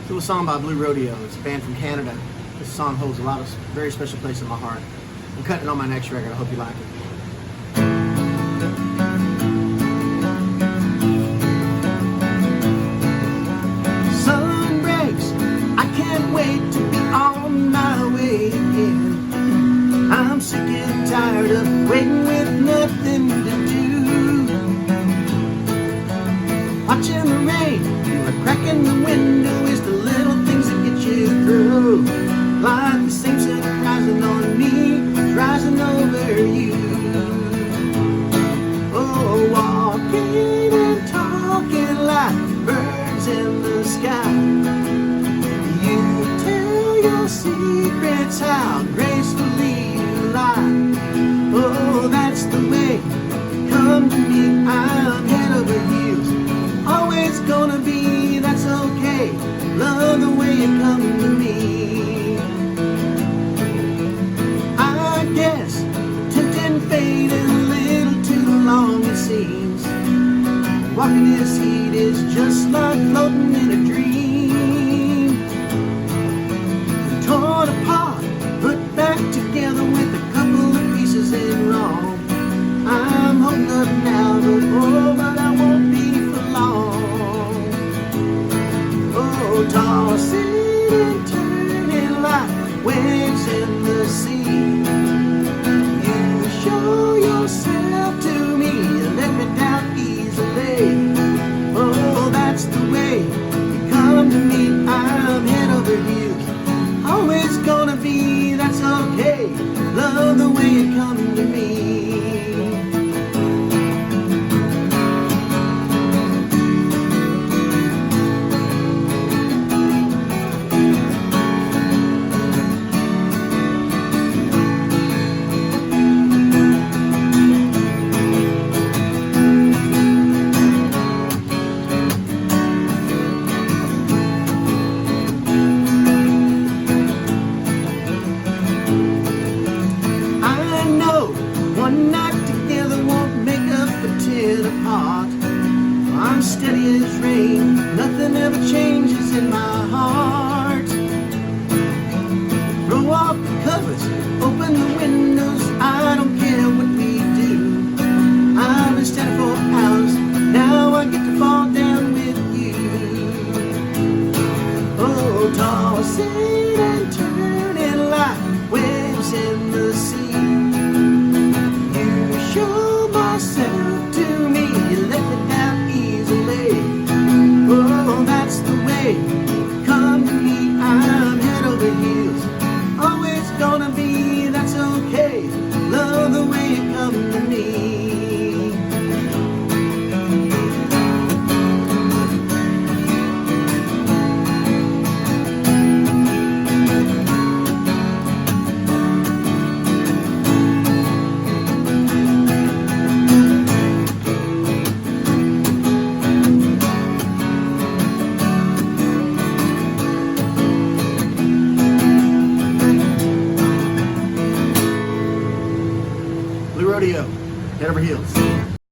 Little song by Blue Rodeo. It's a band from Canada. This song holds a lot of very special place in my heart. I'm cutting it on my next record. I hope you like it. Sun breaks. I can't wait to be on my way again. I'm sick and tired of waiting with nothing to do. Watching the rain through a crack in the window is the little things that get you through. Like the same sun rising on me, rising over you. Oh, walking and talking like birds in the sky. You tell your secrets how gracefully you lie. Oh, that's the way. Come to me, I'm head over heels. Always gonna be, that's okay. Love the way you come to me. I guess tempting fate is a little too long it seems. Walking this heat is just like floating in a dream. Torn apart, put back together with a couple of pieces in wrong. I'm holding up now, but I won't be for long. Oh, tossing and turning like waves in the sea. You show yourself to me and let me down easily. Oh, that's the way you come to me. I'm head over heels. Always gonna be, that's okay. Love the way you come to me. One night together won't make up for 10 apart. I'm steady as rain, nothing ever changes in my heart. Throw off the covers, open the windows, I don't care what we do. I've been steady for hours, now I get to fall down with you. Oh, tossing and turning like waves in the sea. Show myself to me, you let me down easily. Oh, that's the way. Come to me, I'm head over heels. Always gonna be, that's okay. Love the way you come to me. Rodeo, head over heels.